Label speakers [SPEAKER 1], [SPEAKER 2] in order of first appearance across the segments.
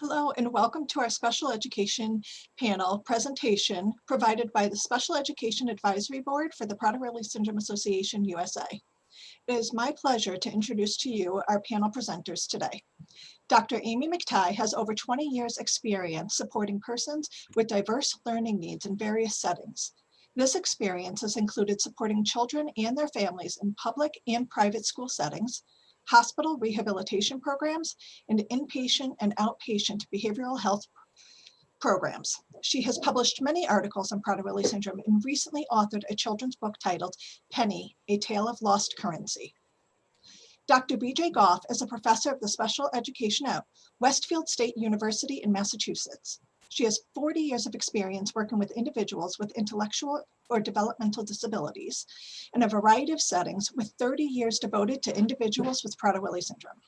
[SPEAKER 1] Hello and welcome to our special education panel presentation provided by the Special Education Advisory Board for the Prader-Willi Syndrome Association USA. It is my pleasure to introduce to you our panel presenters today. Dr. Amy Mctighe has over 20 years experience supporting persons with diverse learning needs in various settings. This experience has included supporting children and their families in public and private school settings, hospital rehabilitation programs, and inpatient and outpatient behavioral health programs. She has published many articles on Prader-Willi syndrome and recently authored a children's book titled Penny, A Tale of Lost Currency. Dr. B.J. Goff is a professor of the special education at Westfield State University in Massachusetts. She has 40 years of experience working with individuals with intellectual or developmental disabilities in a variety of settings, with 30 years devoted to individuals with Prader-Willi syndrome.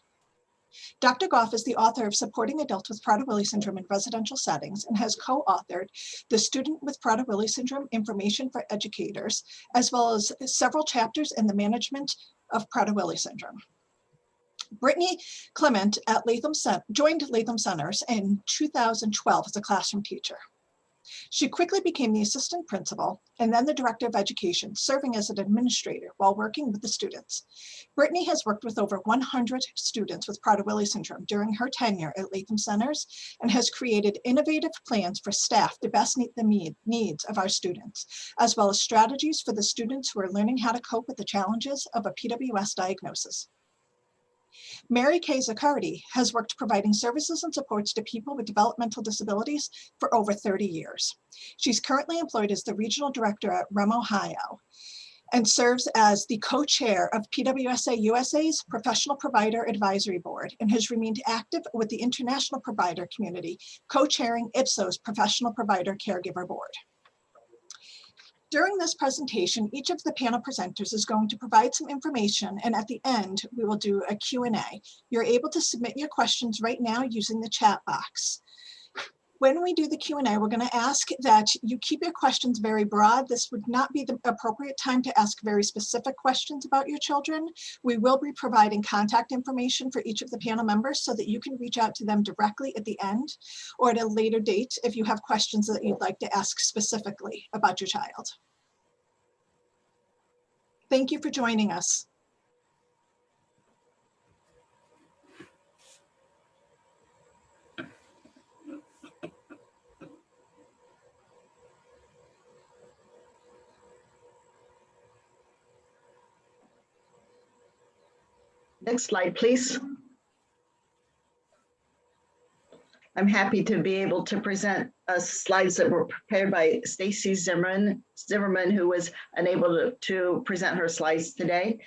[SPEAKER 1] Dr. Goff is the author of Supporting Adults with Prader-Willi Syndrome in Residential Settings and has co-authored the Student with Prader-Willi Syndrome Information for Educators, as well as several chapters in the management of Prader-Willi syndrome. Brittany Clement at joined Latham Centers in 2012 as a classroom teacher. She quickly became the assistant principal and then the director of education, serving as an administrator while working with the students. Brittany has worked with over 100 students with Prader-Willi syndrome during her tenure at Latham Centers and has created innovative plans for staff to best meet the needs of our students, as well as strategies for the students who are learning how to cope with the challenges of a PWS diagnosis. Kay Zaccardi has worked providing services and supports to people with developmental disabilities for over 30 years. She's currently employed as the regional director at REM Ohio and serves as the co-chair of PWSA USA's Professional Provider Advisory Board and has remained active with the international provider community, co-chairing IPSO's Professional Provider Caregiver Board. During this presentation, each of the panel presenters is going to provide some information, and at the end, we will do a Q&A. You're able to submit your questions right now using the chat box. When we do the Q&A, we're going to ask that you keep your questions very broad. This would not be the appropriate time to ask very specific questions about your children. We will be providing contact information for each of the panel members so that you can reach out to them directly at the end or at a later date if you have questions that you'd like to ask specifically about your child. Thank you for joining us.
[SPEAKER 2] Next slide, please. I'm happy to be able to present slides that were prepared by Stacy Zimmerman, who was unable to present her slides today.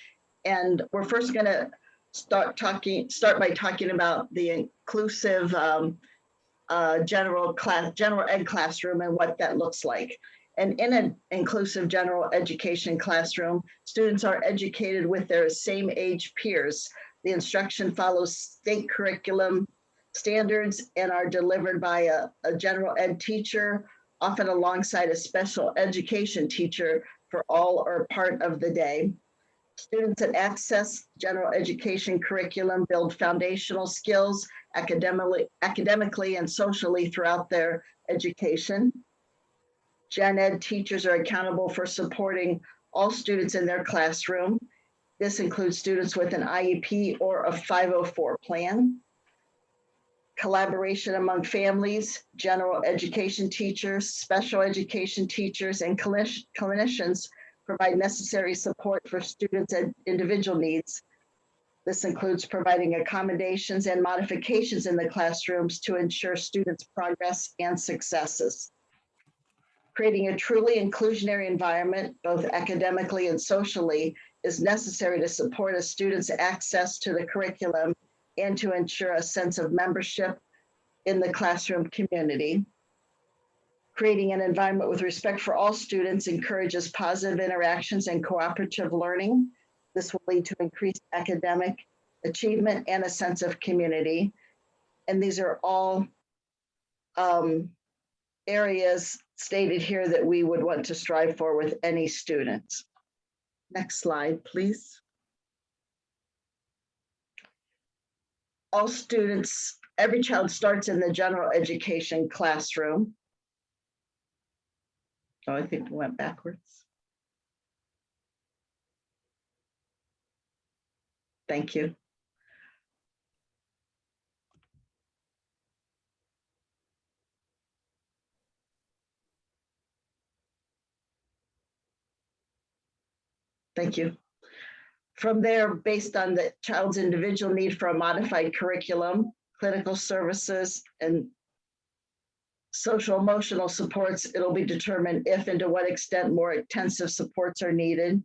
[SPEAKER 2] And we're first going to start by talking about the inclusive general ed classroom and what that looks like. And in an inclusive general education classroom, students are educated with their same age peers. The instruction follows state curriculum standards and are delivered by a general ed teacher, often alongside a special education teacher for all or part of the day. Students that access general education curriculum build foundational skills academically and socially throughout their education. Gen Ed teachers are accountable for supporting all students in their classroom. This includes students with an IEP or a 504 plan. Collaboration among families, general education teachers, special education teachers, and clinicians provide necessary support for students' and individual needs. This includes providing accommodations and modifications in the classrooms to ensure students' progress and successes. Creating a truly inclusionary environment, both academically and socially, is necessary to support a student's access to the curriculum and to ensure a sense of membership in the classroom community. Creating an environment with respect for all students encourages positive interactions and cooperative learning. This will lead to increased academic achievement and a sense of community. And these are all areas stated here that we would want to strive for with any students. Next slide, please. All students Every child starts in the general education classroom. Oh, I think we went backwards. Thank you. Thank you. From there, based on the child's individual need for a modified curriculum, clinical services, and social emotional supports, it'll be determined if and to what extent more intensive supports are needed.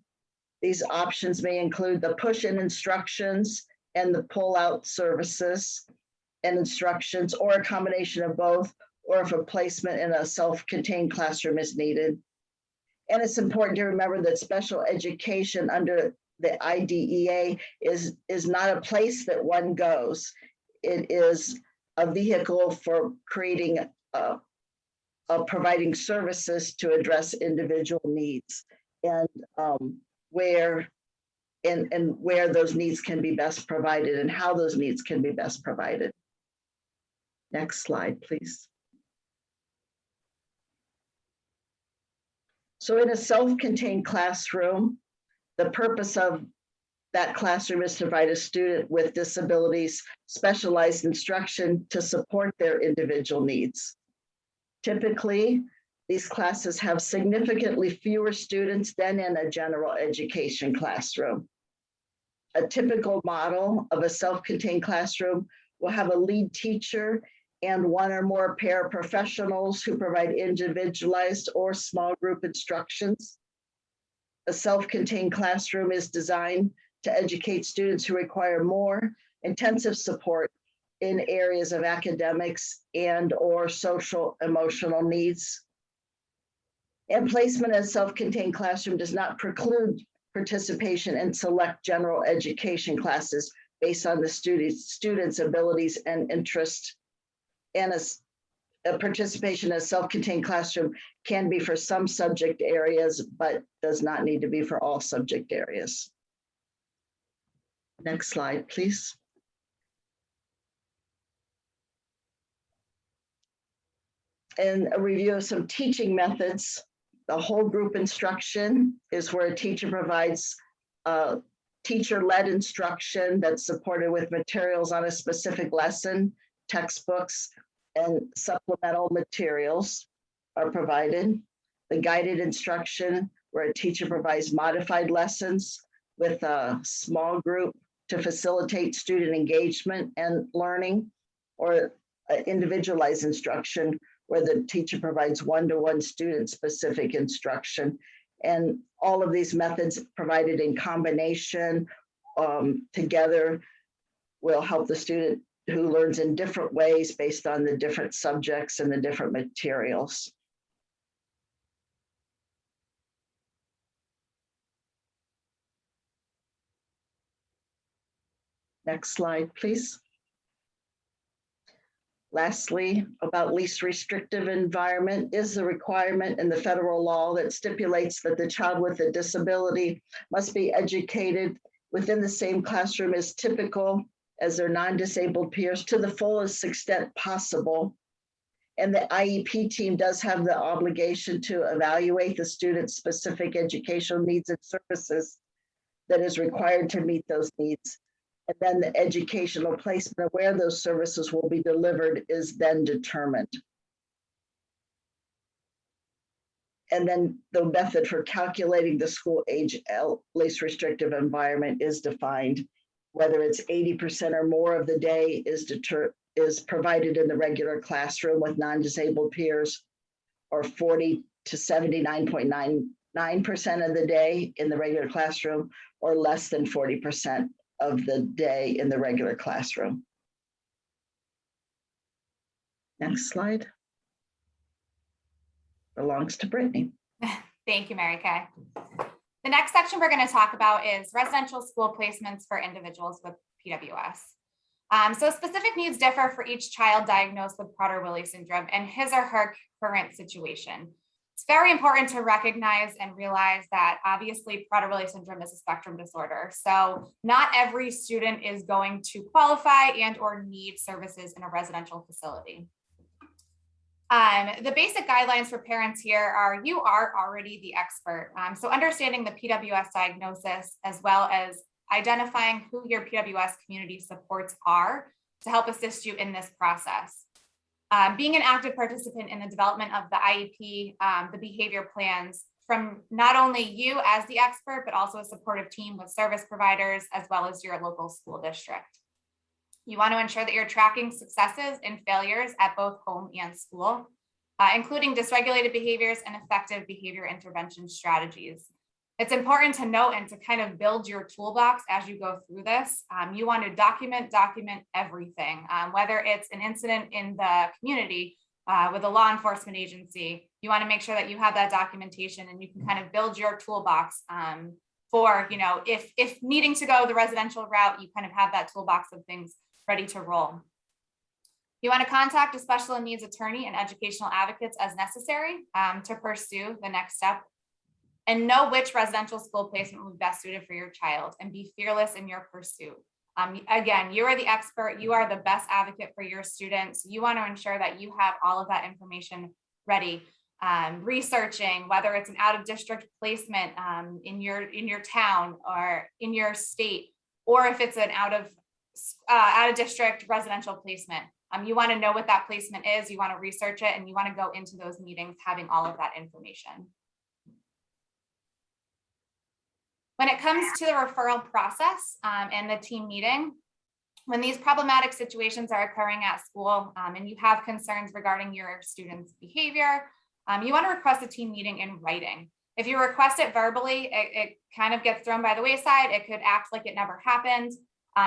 [SPEAKER 2] These options may include the push-in instructions and the pull-out services and instructions, or a combination of both, or if a placement in a self-contained classroom is needed. And it's important to remember that special education under the IDEA is not a place that one goes. It is a vehicle for creating providing services to address individual needs, and where those needs can be best provided and how those needs can be best provided. Next slide, please. So in a self-contained classroom, the purpose of that classroom is to provide a student with disabilities specialized instruction to support their individual needs. Typically, these classes have significantly fewer students than in a general education classroom. A typical model of a self-contained classroom will have a lead teacher and one or more paraprofessionals who provide individualized or small group instructions. A self-contained classroom is designed to educate students who require more intensive support in areas of academics and or social emotional needs. And placement in a self-contained classroom does not preclude participation in select general education classes based on the students' abilities and interests. And a participation in a self-contained classroom can be for some subject areas, but does not need to be for all subject areas. Next slide, please. And a review of some teaching methods. The whole group instruction is where a teacher provides teacher-led instruction that's supported with materials on a specific lesson, textbooks, and supplemental materials are provided. The guided instruction, where a teacher provides modified lessons with a small group to facilitate student engagement and learning, or individualized instruction, where the teacher provides one-to-one student-specific instruction. And all of these methods provided in combination together will help the student who learns in different ways based on the different subjects and the different materials. Next slide, please. Lastly, about least restrictive environment is the requirement in the federal law that stipulates that the child with a disability must be educated within the same classroom as typical as their non-disabled peers to the fullest extent possible. And the IEP team does have the obligation to evaluate the student's specific educational needs and services that is required to meet those needs. And then the educational placement of where those services will be delivered is then determined. And then the method for calculating the school age least restrictive environment is defined. Whether it's 80% or more of the day is provided in the regular classroom with non-disabled peers, or 40 to 79.99% of the day in the regular classroom, or less than 40% of the day in the regular classroom. Next slide. Belongs to Brittany.
[SPEAKER 3] Thank you, Mary Kay. The next section we're going to talk about is residential school placements for individuals with PWS. So specific needs differ for each child diagnosed with Prader-Willi syndrome and his or her current situation. It's very important to recognize and realize that obviously Prader-Willi syndrome is a spectrum disorder. So not every student is going to qualify and or need services in a residential facility. The basic guidelines for parents here are you are already the expert. So understanding the PWS diagnosis, as well as identifying who your PWS community supports are to help assist you in this process. Being an active participant in the development of the IEP, the behavior plans from not only you as the expert, but also a supportive team with service providers, as well as your local school district. You want to ensure that you're tracking successes and failures at both home and school, including dysregulated behaviors and effective behavior intervention strategies. It's important to note and to kind of build your toolbox as you go through this. You want to document everything, whether it's an incident in the community with a law enforcement agency. You want to make sure that you have that documentation and you can kind of build your toolbox for, if needing to go the residential route, you kind of have that toolbox of things ready to roll. You want to contact a special needs attorney and educational advocates as necessary to pursue the next step, and know which residential school placement will be best suited for your child, and be fearless in your pursuit. Again, you are the expert, you are the best advocate for your students. You want to ensure that you have all of that information ready. Researching whether it's an out-of-district placement in your town or in your state, or if it's an out-of-district residential placement. You want to know what that placement is, you want to research it, and you want to go into those meetings having all of that information. When it comes to the referral process and the team meeting, when these problematic situations are occurring at school and you have concerns regarding your students' behavior, you want to request a team meeting in writing. If you request it verbally, it kind of gets thrown by the wayside. It could act like it never happened.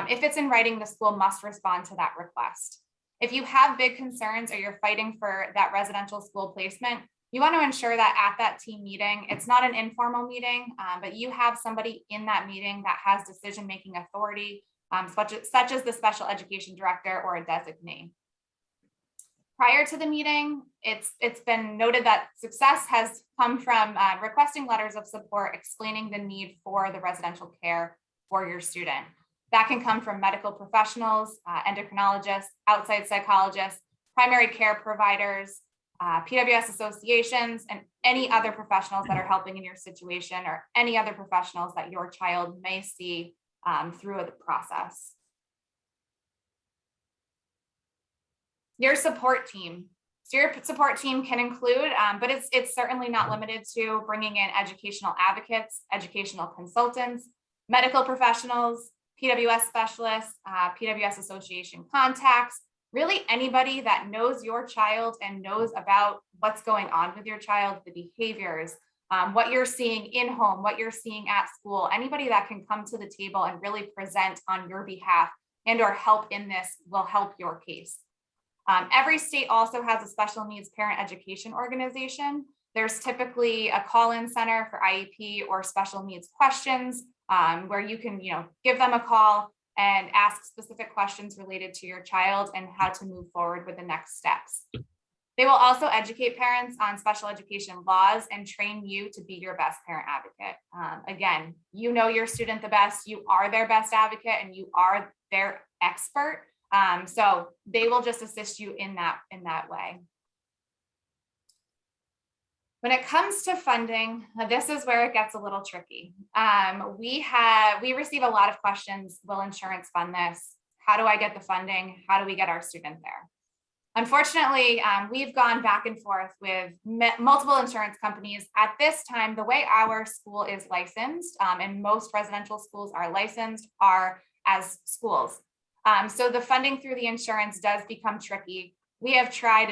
[SPEAKER 3] If it's in writing, the school must respond to that request. If you have big concerns or you're fighting for that residential school placement, you want to ensure that at that team meeting, it's not an informal meeting, but you have somebody in that meeting that has decision-making authority, such as the special education director or a designee. Prior to the meeting, it's been noted that success has come from requesting letters of support explaining the need for the residential care for your student. That can come from medical professionals, endocrinologists, outside psychologists, primary care providers, PWS associations, and any other professionals that are helping in your situation, or any other professionals that your child may see through the process. Your support team. So your support team can include, but it's certainly not limited to bringing in educational advocates, educational consultants, medical professionals, PWS specialists, PWS association contacts, really anybody that knows your child and knows about what's going on with your child, the behaviors, what you're seeing in home, what you're seeing at school, anybody that can come to the table and really present on your behalf and or help in this will help your case. Every state also has a special needs parent education organization. There's typically a call-in center for IEP or special needs questions where you can, give them a call and ask specific questions related to your child and how to move forward with the next steps. They will also educate parents on special education laws and train you to be your best parent advocate. Again, you know your student the best, you are their best advocate, and you are their expert. So they will just assist you in that way. When it comes to funding, this is where it gets a little tricky. We receive a lot of questions. Will insurance fund this? How do I get the funding? How do we get our student there? Unfortunately, we've gone back and forth with multiple insurance companies. At this time, the way our school is licensed, and most residential schools are licensed, are as schools. So the funding through the insurance does become tricky. We have tried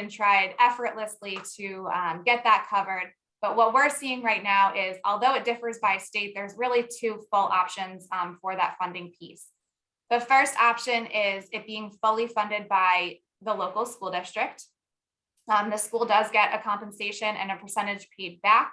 [SPEAKER 3] effortlessly to get that covered. But what we're seeing right now is, although it differs by state, there's really two full options for that funding piece. The first option is it being fully funded by the local school district. The school does get a compensation and a percentage paid back.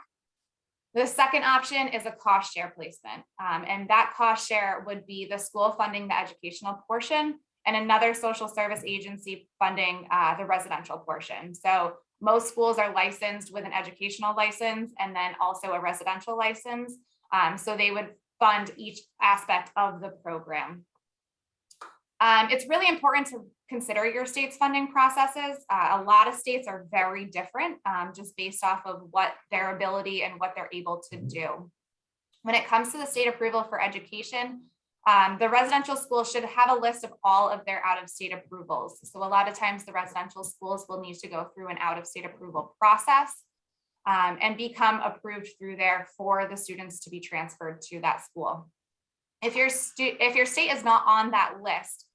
[SPEAKER 3] The second option is a cost share placement. And that cost share would be the school funding the educational portion and another social service agency funding the residential portion. So most schools are licensed with an educational license and then also a residential license. So they would fund each aspect of the program. It's really important to consider your state's funding processes. A lot of states are very different, just based off of what their ability and what they're able to do. When it comes to the state approval for education, the residential school should have a list of all of their out-of-state approvals. So a lot of times the residential schools will need to go through an out-of-state approval process and become approved through there for the students to be transferred to that school. If your state is not on that list,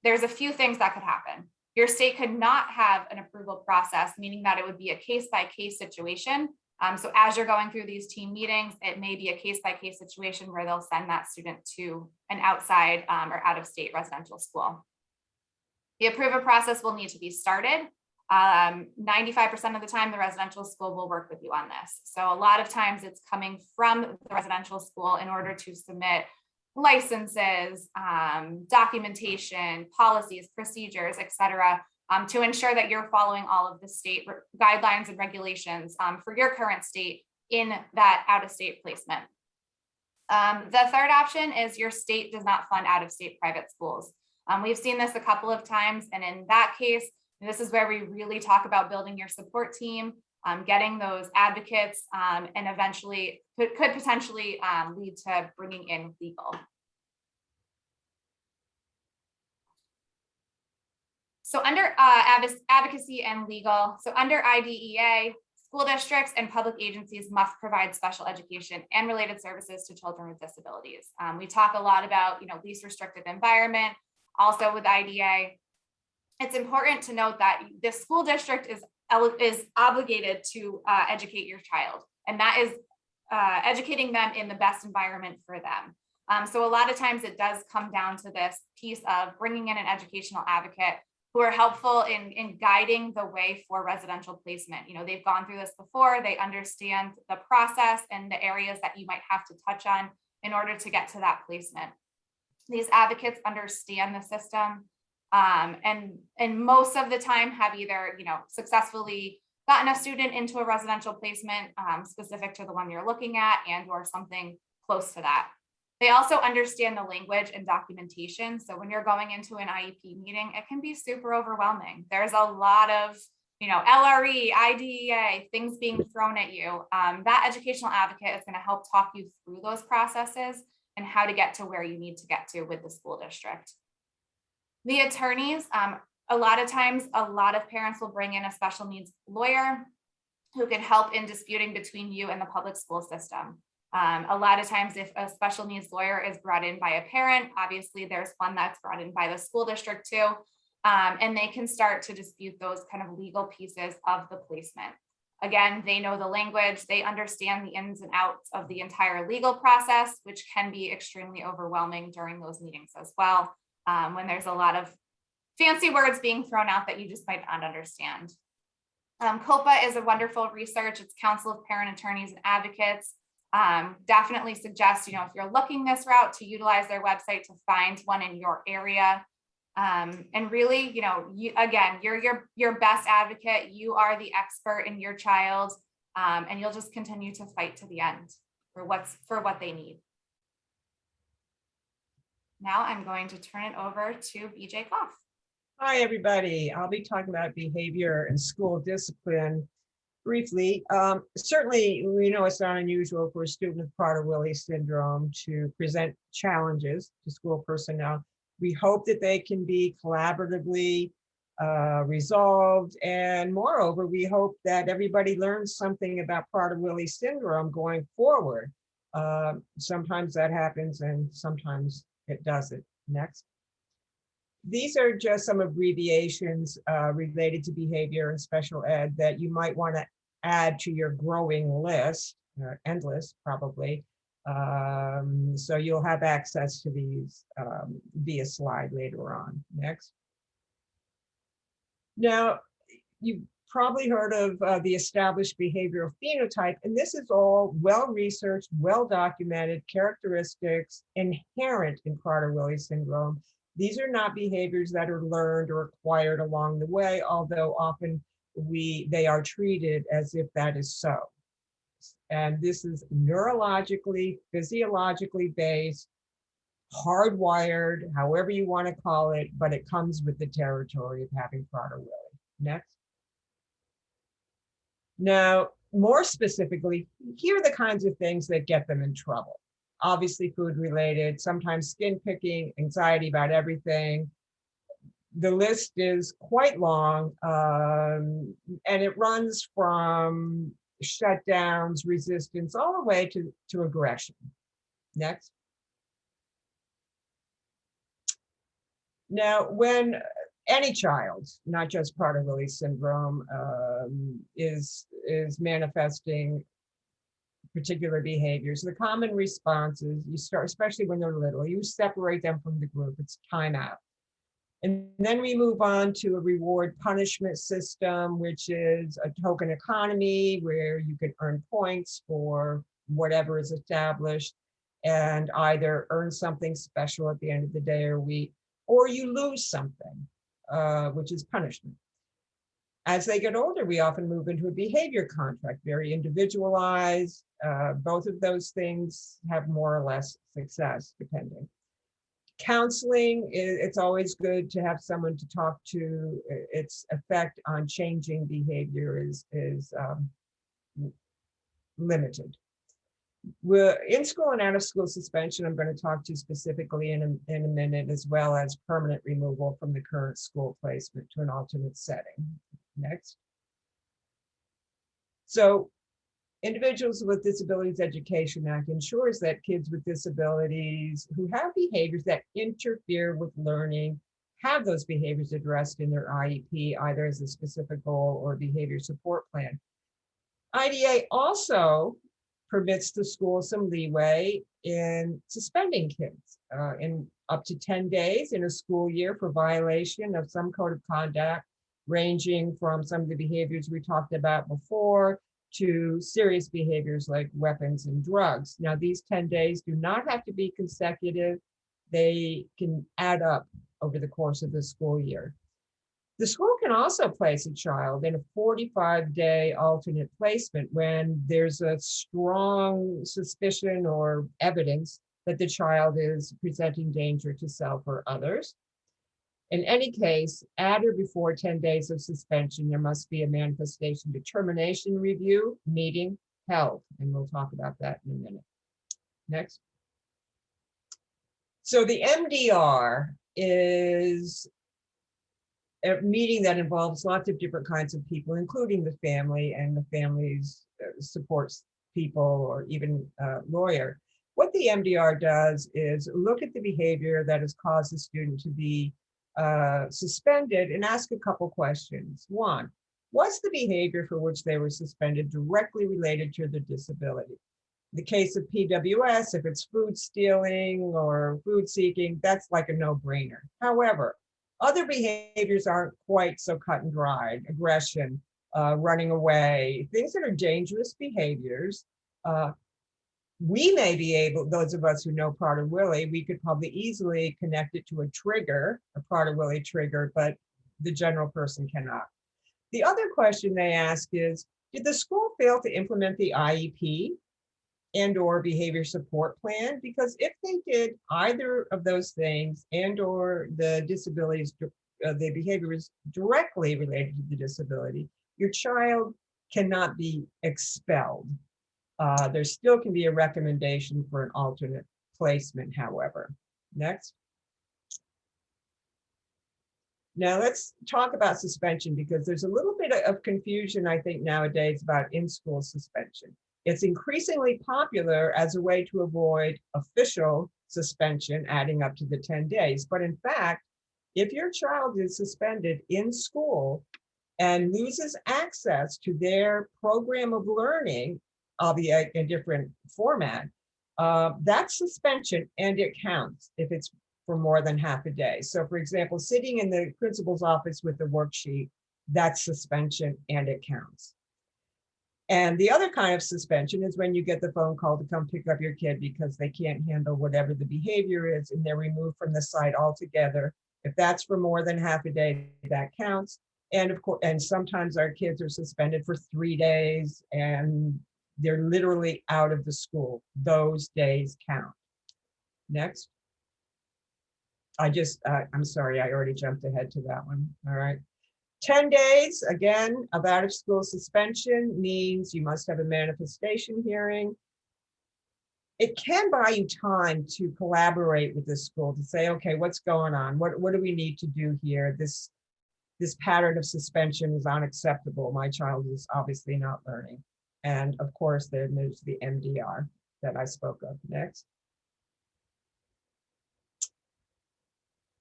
[SPEAKER 3] there's a few things that could happen. Your state could not have an approval process, meaning that it would be a case-by-case situation. So as you're going through these team meetings, it may be a case-by-case situation where they'll send that student to an outside or out-of-state residential school. The approval process will need to be started. 95% of the time, the residential school will work with you on this. So a lot of times it's coming from the residential school in order to submit licenses, documentation, policies, procedures, et cetera, to ensure that you're following all of the state guidelines and regulations for your current state in that out-of-state placement. The third option is your state does not fund out-of-state private schools. We've seen this a couple of times, and in that case, this is where we really talk about building your support team, getting those advocates, and eventually could potentially lead to bringing in legal. So under advocacy and legal, so under IDEA, school districts and public agencies must provide special education and related services to children with disabilities. We talk a lot about, least restrictive environment. Also with IDEA, it's important to note that the school district is obligated to educate your child, and that is educating them in the best environment for them. So a lot of times it does come down to this piece of bringing in an educational advocate who are helpful in guiding the way for residential placement. They've gone through this before, they understand the process and the areas that you might have to touch on in order to get to that placement. These advocates understand the system, and most of the time have either successfully gotten a student into a residential placement specific to the one you're looking at, and or something close to that. They also understand the language and documentation. So when you're going into an IEP meeting, it can be super overwhelming. There's a lot of LRE, IDEA, things being thrown at you. That educational advocate is going to help talk you through those processes and how to get to where you need to get to with the school district. The attorneys, a lot of times, a lot of parents will bring in a special needs lawyer who can help in disputing between you and the public school system. A lot of times, if a special needs lawyer is brought in by a parent, obviously there's one that's brought in by the school district too, and they can start to dispute those kind of legal pieces of the placement. Again, they know the language, they understand the ins and outs of the entire legal process, which can be extremely overwhelming during those meetings as well, when there's a lot of fancy words being thrown out that you just might not understand. COPA is a wonderful research. It's Council of Parent Attorneys and Advocates. Definitely suggest, if you're looking this route, to utilize their website to find one in your area. And really, you're your best advocate. You are the expert in your child, and you'll just continue to fight to the end for what they need. Now I'm going to turn it over to BJ Clough.
[SPEAKER 4] Hi, everybody. I'll be talking about behavior and school discipline briefly. Certainly, we know it's not unusual for a student with Prader-Willi syndrome to present challenges to school personnel. We hope that they can be collaboratively resolved. And moreover, we hope that everybody learns something about Prader-Willi syndrome going forward. Sometimes that happens and sometimes it doesn't. Next. These are just some abbreviations related to behavior and special ed that you might want to add to your growing list, endless probably. So you'll have access to these via slide later on. Next. Now, you've probably heard of the established behavioral phenotype, and this is all well-researched, well-documented characteristics inherent in Prader-Willi syndrome These are not behaviors that are learned or acquired along the way, although often they are treated as if that is so. And this is neurologically, physiologically based, hardwired, however you want to call it, but it comes with the territory of having Prader-Willi. Next. Now, more specifically, here are the kinds of things that get them in trouble. Obviously food related, sometimes skin picking, anxiety about everything. The list is quite long, and it runs from shutdowns, resistance, all the way to aggression. Next. Now, when any child, not just Prader-Willi syndrome, is manifesting particular behaviors, the common response is you start, especially when they're little, you separate them from the group. It's time out. And then we move on to a reward punishment system, which is a token economy where you can earn points for whatever is established and either earn something special at the end of the day or week, or you lose something, which is punishment. As they get older, we often move into a behavior contract, very individualized. Both of those things have more or less success, depending. Counseling, it's always good to have someone to talk to. Its effect on changing behavior is limited. We're in school and out of school suspension, I'm going to talk to specifically in a minute, as well as permanent removal from the current school placement to an alternate setting. Next. So, Individuals with Disabilities Education Act ensures that kids with disabilities who have behaviors that interfere with learning have those behaviors addressed in their IEP, either as a specific goal or behavior support plan. IDA also permits the school some leeway in suspending kids in up to 10 days in a school year for violation of some code of conduct, ranging from some of the behaviors we talked about before to serious behaviors like weapons and drugs. Now, these 10 days do not have to be consecutive. They can add up over the course of the school year. The school can also place a child in a 45-day alternate placement when there's a strong suspicion or evidence that the child is presenting danger to self or others. In any case, at or before 10 days of suspension, there must be a manifestation determination review meeting held, and we'll talk about that in a minute. Next. So the MDR is a meeting that involves lots of different kinds of people, including the family, and the family's supports people or even a lawyer. What the MDR does is look at the behavior that has caused the student to be suspended and ask a couple questions. One, was the behavior for which they were suspended directly related to their disability? In the case of PWS, if it's food stealing or food seeking, that's like a no-brainer. However, other behaviors aren't quite so cut and dried. Aggression, running away, things that are dangerous behaviors. We may be able, those of us who know Prader-Willi, we could probably easily connect it to a trigger, a Prader-Willi trigger, but the general person cannot. The other question they ask is, did the school fail to implement the IEP and or behavior support plan? Because if they did either of those things and or the disabilities, the behavior is directly related to the disability, your child cannot be expelled. There still can be a recommendation for an alternate placement, however. Next. Now let's talk about suspension, because there's a little bit of confusion, I think, nowadays about in-school suspension. It's increasingly popular as a way to avoid official suspension, adding up to the 10 days. But in fact, if your child is suspended in school and loses access to their program of learning, albeit in a different format, that's suspension, and it counts if it's for more than half a day. So for example, sitting in the principal's office with the worksheet, that's suspension and it counts. And the other kind of suspension is when you get the phone call to come pick up your kid because they can't handle whatever the behavior is and they're removed from the site altogether. If that's for more than half a day, that counts. And of course, and sometimes our kids are suspended for 3 days and they're literally out of the school. Those days count. Next. I'm sorry, I already jumped ahead to that one. All right. 10 days, again, of out of school suspension means you must have a manifestation hearing. It can buy you time to collaborate with the school to say, okay, what's going on? What do we need to do here? This pattern of suspension is unacceptable. My child is obviously not learning. And of course, there's the MDR that I spoke of. Next.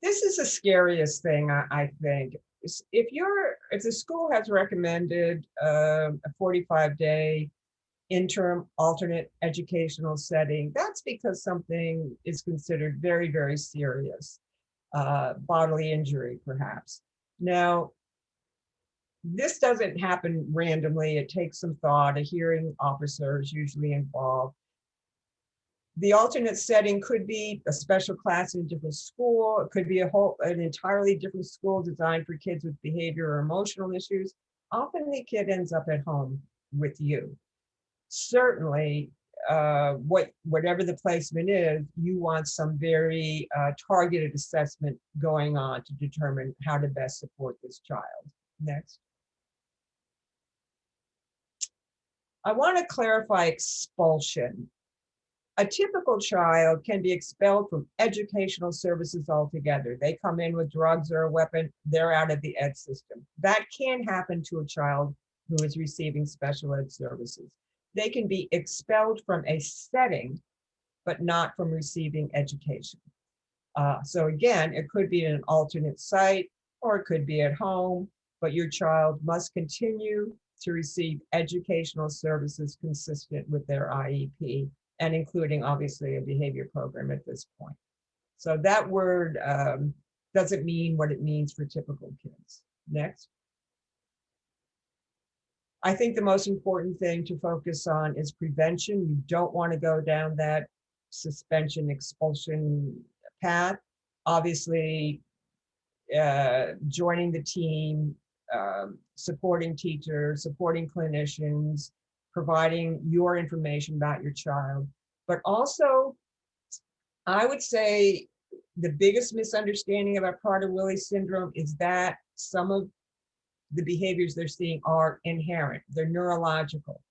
[SPEAKER 4] This is the scariest thing, I think. If the school has recommended a 45-day interim alternate educational setting, that's because something is considered very, very serious, bodily injury, perhaps. Now, this doesn't happen randomly. It takes some thought. A hearing officer is usually involved. The alternate setting could be a special class in a different school. It could be an entirely different school designed for kids with behavior or emotional issues. Often the kid ends up at home with you. Certainly, whatever the placement is, you want some very targeted assessment going on to determine how to best support this child. Next. I want to clarify expulsion. A typical child can be expelled from educational services altogether. They come in with drugs or a weapon, they're out of the ed system. That can happen to a child who is receiving special ed services. They can be expelled from a setting, but not from receiving education. So again, it could be in an alternate site or it could be at home, but your child must continue to receive educational services consistent with their IEP, and including obviously a behavior program at this point. So that word doesn't mean what it means for typical kids. Next. I think the most important thing to focus on is prevention. You don't want to go down that suspension, expulsion path. Obviously, joining the team, supporting teachers, supporting clinicians, providing your information about your child. But also, I would say the biggest misunderstanding about Prader-Willi syndrome is that some of the behaviors they're seeing are inherent. They're neurological.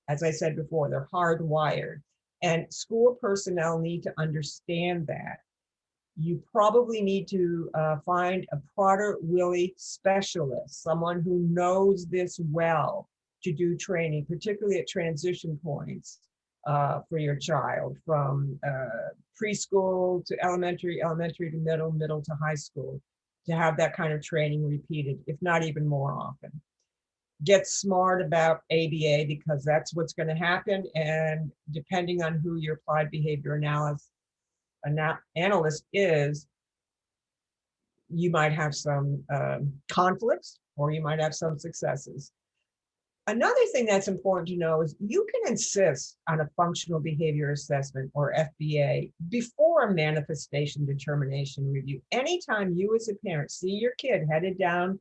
[SPEAKER 4] As I said before, they're hardwired. And school personnel need to understand that. You probably need to find a Prader-Willi specialist, someone who knows this well, to do training, particularly at transition points for your child, from preschool to elementary, elementary to middle, middle to high school, to have that kind of training repeated, if not even more often. Get smart about ABA because that's what's going to happen. And depending on who your applied behavior analyst is, you might have some conflicts or you might have some successes. Another thing that's important to know is you can insist on a functional behavior assessment or FBA before a manifestation determination review. Anytime you as a parent see your kid headed down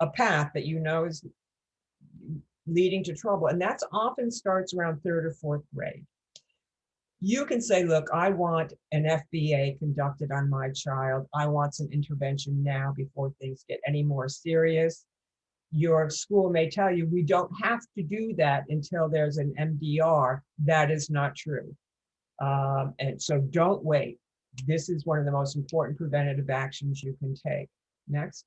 [SPEAKER 4] a path that you know is leading to trouble, and that often starts around 3rd or 4th grade, you can say, look, I want an FBA conducted on my child. I want some intervention now before things get any more serious. Your school may tell you, we don't have to do that until there's an MDR. That is not true. And so don't wait. This is one of the most important preventative actions you can take. Next.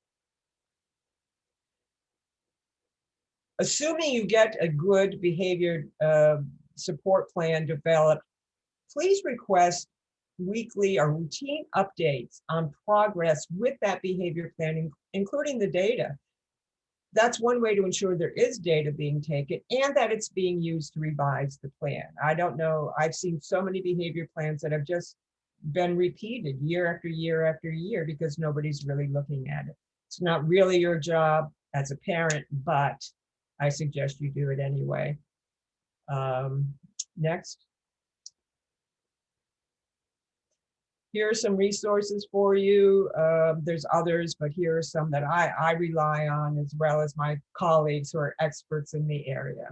[SPEAKER 4] Assuming you get a good behavior support plan developed, please request weekly or routine updates on progress with that behavior plan, including the data. That's one way to ensure there is data being taken and that it's being used to revise the plan. I don't know, I've seen so many behavior plans that have just been repeated year after year after year because nobody's really looking at it. It's not really your job as a parent, but I suggest you do it anyway. Next. Here are some resources for you. There's others, but here are some that I rely on, as well as my colleagues who are experts in the area.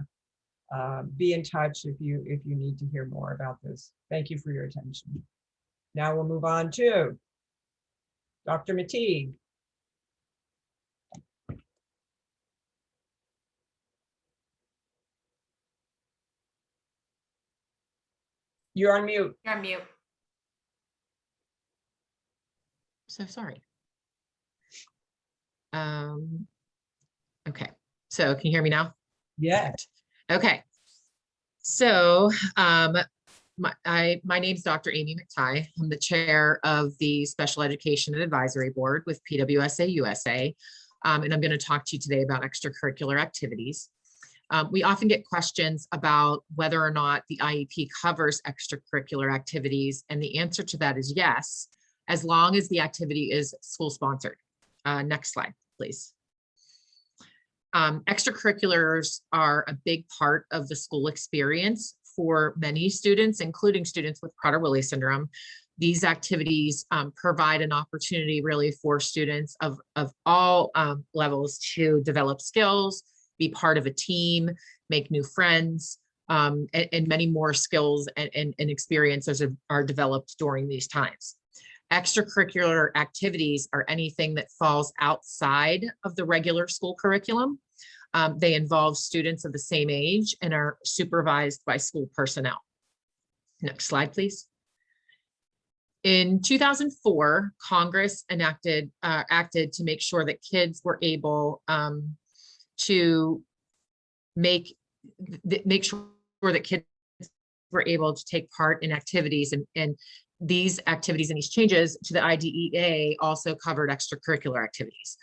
[SPEAKER 4] Be in touch if you need to hear more about this. Thank you for your attention. Now we'll move on to Dr. Mctighe. You're on mute.
[SPEAKER 3] You're on mute.
[SPEAKER 5] So sorry. Okay, so can you hear me now?
[SPEAKER 4] Yeah.
[SPEAKER 5] Okay, so my name's Dr. Amy Mctighe. I'm the chair of the Special Education Advisory Board with PWSA USA, and I'm going to talk to you today about extracurricular activities. We often get questions about whether or not the IEP covers extracurricular activities, and the answer to that is yes, as long as the activity is school sponsored. Next slide, please. Extracurriculars are a big part of the school experience for many students, including students with Prader-Willi syndrome. These activities provide an opportunity really for students of all levels to develop skills, be part of a team, make new friends, and many more skills and experiences are developed during these times. Extracurricular activities are anything that falls outside of the regular school curriculum. They involve students of the same age and are supervised by school personnel. Next slide, please. In 2004, Congress acted to make sure that kids were able to make sure that kids were able to take part in activities, and these activities and these changes to the IDEA also covered extracurricular activities.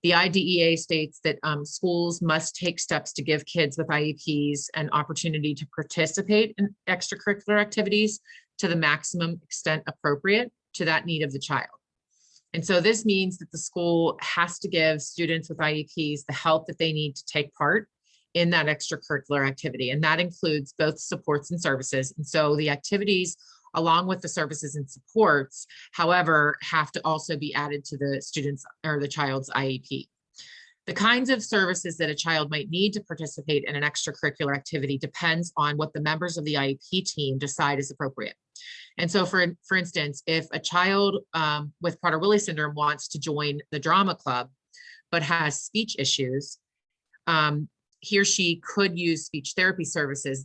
[SPEAKER 5] The IDEA states that schools must take steps to give kids with IEPs an opportunity to participate in extracurricular activities to the maximum extent appropriate to that need of the child. And so this means that the school has to give students with IEPs the help that they need to take part in that extracurricular activity. And that includes both supports and services. And so the activities, along with the services and supports, however, have to also be added to the student's or the child's IEP. The kinds of services that a child might need to participate in an extracurricular activity depends on what the members of the IEP team decide is appropriate. And so for instance, if a child with Prader-Willi syndrome wants to join the drama club, but has speech issues, he or she could use speech therapy services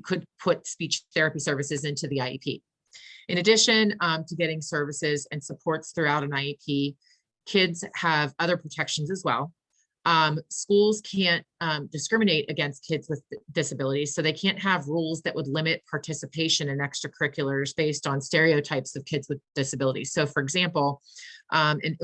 [SPEAKER 5] could put speech therapy services into the IEP. In addition to getting services and supports throughout an IEP, kids have other protections as well. Schools can't discriminate against kids with disabilities, so they can't have rules that would limit participation in extracurriculars based on stereotypes of kids with disabilities. So for example, an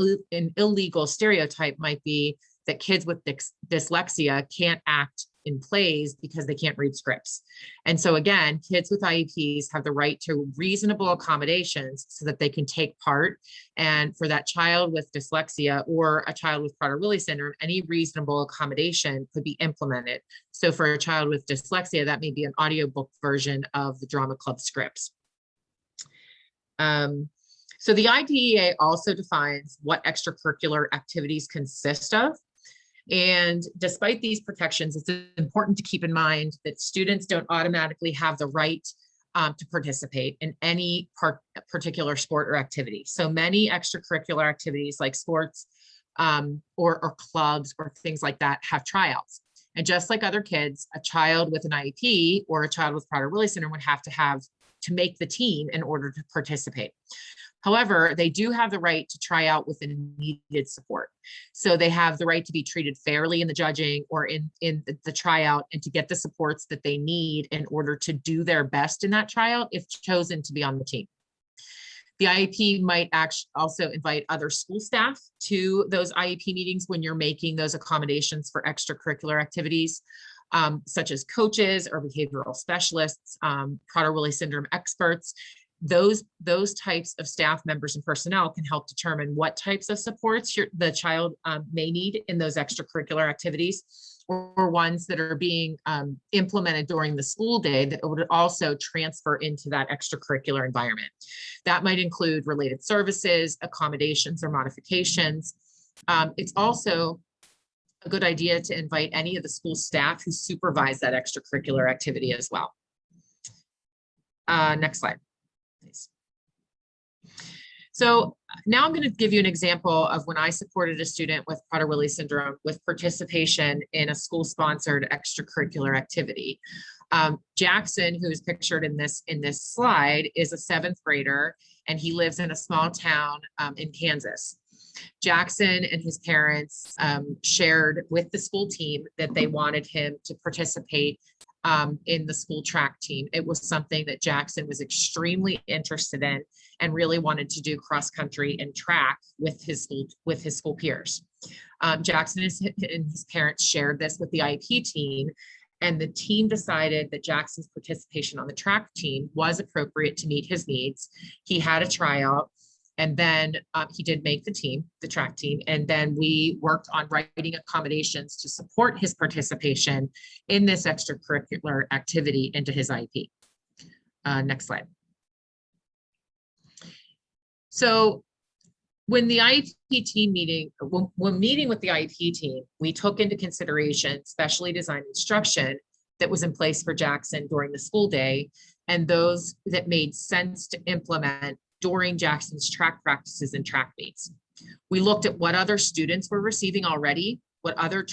[SPEAKER 5] illegal stereotype might be that kids with dyslexia can't act in plays because they can't read scripts. And so again, kids with IEPs have the right to reasonable accommodations so that they can take part. And for that child with dyslexia or a child with Prader-Willi syndrome, any reasonable accommodation could be implemented. So for a child with dyslexia, that may be an audiobook version of the drama club scripts. So the IDEA also defines what extracurricular activities consist of. And despite these protections, it's important to keep in mind that students don't automatically have the right to participate in any particular sport or activity. So many extracurricular activities like sports or clubs or things like that have tryouts. And just like other kids, a child with an IEP or a child with Prader-Willi syndrome would have to make the team in order to participate. However, they do have the right to try out with the needed support. So they have the right to be treated fairly in the judging or in the tryout, and to get the supports that they need in order to do their best in that tryout if chosen to be on the team. The IEP might actually also invite other school staff to those IEP meetings when you're making those accommodations for extracurricular activities, such as coaches or behavioral specialists, Prader-Willi syndrome experts. Those types of staff members and personnel can help determine what types of supports the child may need in those extracurricular activities. or ones that are being implemented during the school day that would also transfer into that extracurricular environment. That might include related services, accommodations, or modifications. It's also a good idea to invite any of the school staff who supervise that extracurricular activity as well. Next slide, please. So now I'm going to give you an example of when I supported a student with Prader-Willi syndrome with participation in a school-sponsored extracurricular activity. Jackson, who is pictured in this slide, is a 7th grader, and he lives in a small town in Kansas. Jackson and his parents shared with the school team that they wanted him to participate in the school track team. It was something that Jackson was extremely interested in and really wanted to do cross country and track with his school peers. Jackson and his parents shared this with the IEP team, and the team decided that Jackson's participation on the track team was appropriate to meet his needs. He had a tryout, and then he did make the track team. And then we worked on writing accommodations to support his participation in this extracurricular activity into his IEP. Next slide. So when the IEP team meeting, when meeting with the IEP team, we took into consideration specially designed instruction that was in place for Jackson during the school day, and those that made sense to implement during Jackson's track practices and track meets. We looked at what other students were receiving already, what other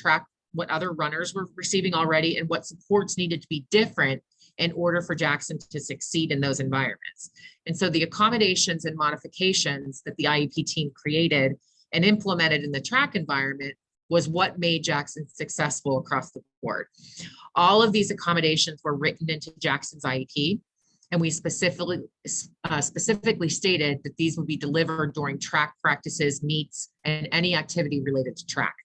[SPEAKER 5] runners were receiving already, and what supports needed to be different in order for Jackson to succeed in those environments. And so the accommodations and modifications that the IEP team created and implemented in the track environment was what made Jackson successful across the board. All of these accommodations were written into Jackson's IEP, and we specifically stated that these would be delivered during track practices, meets, and any activity related to track.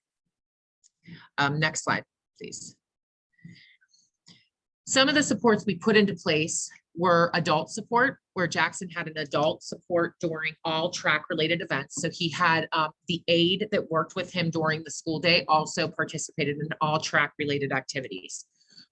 [SPEAKER 5] Next slide, please. Some of the supports we put into place were adult support, where Jackson had an adult support during all track-related events. So he had the aide that worked with him during the school day also participated in all track-related activities.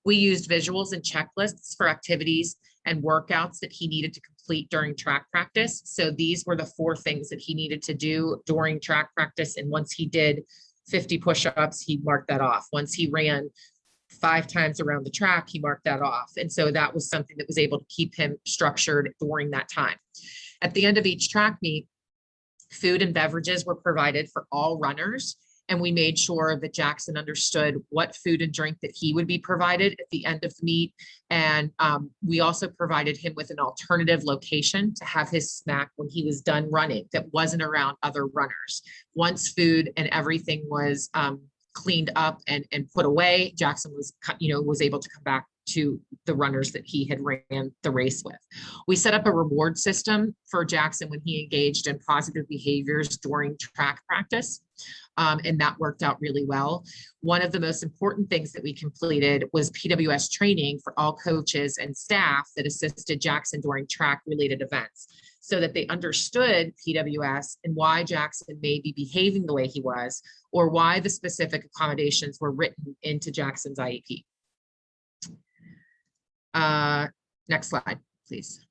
[SPEAKER 5] We used visuals and checklists for activities and workouts that he needed to complete during track practice. So these were the 4 things that he needed to do during track practice. And once he did 50 push-ups, he marked that off. Once he ran 5 times around the track, he marked that off. And so that was something that was able to keep him structured during that time. At the end of each track meet, food and beverages were provided for all runners. And we made sure that Jackson understood what food and drink that he would be provided at the end of the meet. And we also provided him with an alternative location to have his snack when he was done running that wasn't around other runners. Once food and everything was cleaned up and put away, Jackson was able to come back to the runners that he had ran the race with. We set up a reward system for Jackson when he engaged in positive behaviors during track practice. And that worked out really well. One of the most important things that we completed was PWS training for all coaches and staff that assisted Jackson during track related events, so that they understood PWS and why Jackson may be behaving the way he was, or why the specific accommodations were written into Jackson's IEP. Next slide, please.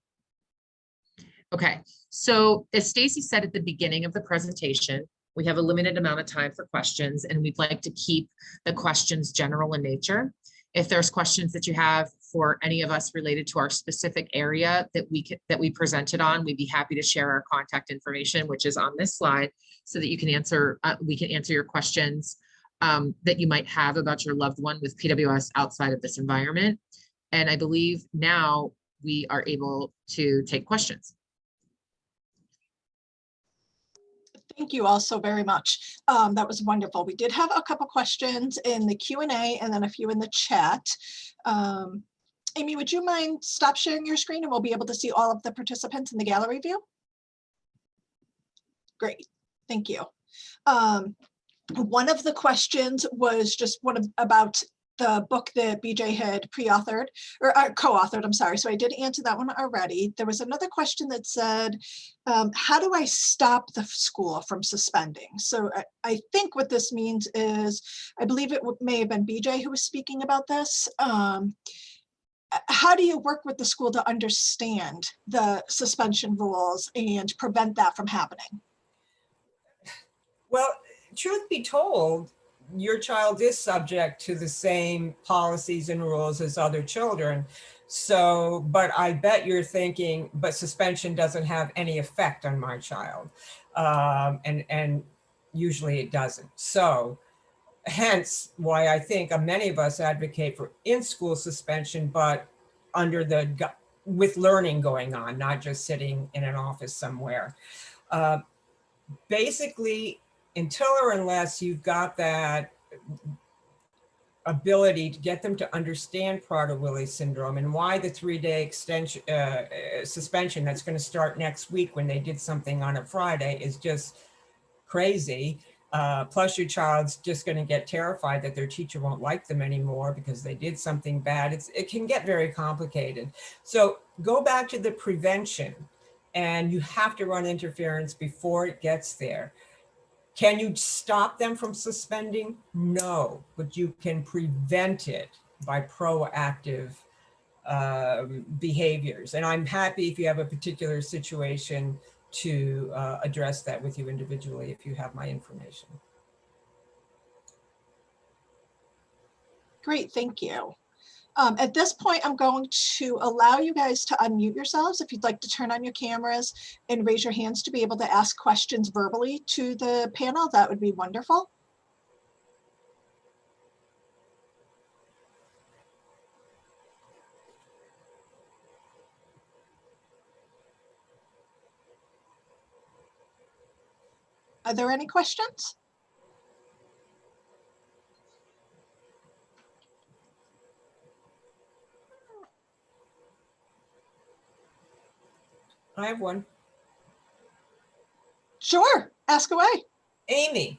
[SPEAKER 5] Okay, so as Stacy said at the beginning of the presentation, we have a limited amount of time for questions, and we'd like to keep the questions general in nature. If there's questions that you have for any of us related to our specific area that we presented on, we'd be happy to share our contact information, which is on this slide, so that you can answer. We can answer your questions that you might have about your loved one with PWS outside of this environment. And I believe now we are able to take questions.
[SPEAKER 1] Thank you all so very much. That was wonderful. We did have a couple questions in the Q&A and then a few in the chat. Amy, would you mind stop sharing your screen and we'll be able to see all of the participants in the gallery view? Great, thank you. One of the questions was just about the book that BJ had pre-authored or co-authored, I'm sorry. So I did answer that one already. There was another question that said, how do I stop the school from suspending? So I think what this means is, I believe it may have been BJ who was speaking about this. How do you work with the school to understand the suspension rules and prevent that from happening?
[SPEAKER 4] Well, truth be told, your child is subject to the same policies and rules as other children. So, but I bet you're thinking, but suspension doesn't have any effect on my child. And usually it doesn't. So hence why I think many of us advocate for in-school suspension, but with learning going on, not just sitting in an office somewhere. Basically, until or unless you've got that ability to get them to understand Prader-Willi syndrome and why the 3-day extension suspension that's going to start next week when they did something on a Friday is just crazy. Plus your child's just going to get terrified that their teacher won't like them anymore because they did something bad. It can get very complicated. So go back to the prevention, and you have to run interference before it gets there. Can you stop them from suspending? No, but you can prevent it by proactive behaviors. And I'm happy if you have a particular situation to address that with you individually if you have my information.
[SPEAKER 1] Great, thank you. At this point, I'm going to allow you guys to unmute yourselves. If you'd like to turn on your cameras and raise your hands to be able to ask questions verbally to the panel, that would be wonderful. Are there any questions?
[SPEAKER 4] I have one.
[SPEAKER 1] Sure, ask away.
[SPEAKER 4] Amy,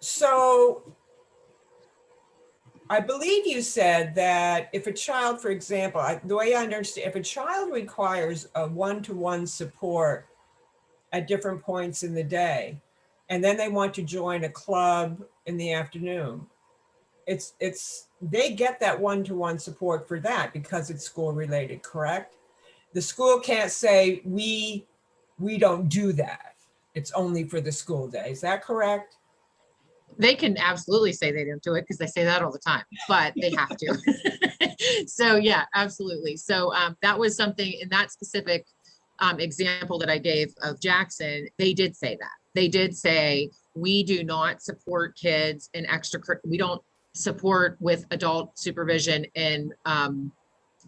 [SPEAKER 4] so I believe you said that if a child, for example, the way I understand, if a child requires a one-to-one support at different points in the day, and then they want to join a club in the afternoon, they get that one-to-one support for that because it's school related, correct? The school can't say, we don't do that. It's only for the school day. Is that correct?
[SPEAKER 5] They can absolutely say they don't do it because they say that all the time, but they have to. So yeah, absolutely. So that was something in that specific example that I gave of Jackson, they did say that. They did say, we do not support kids in we don't support with adult supervision in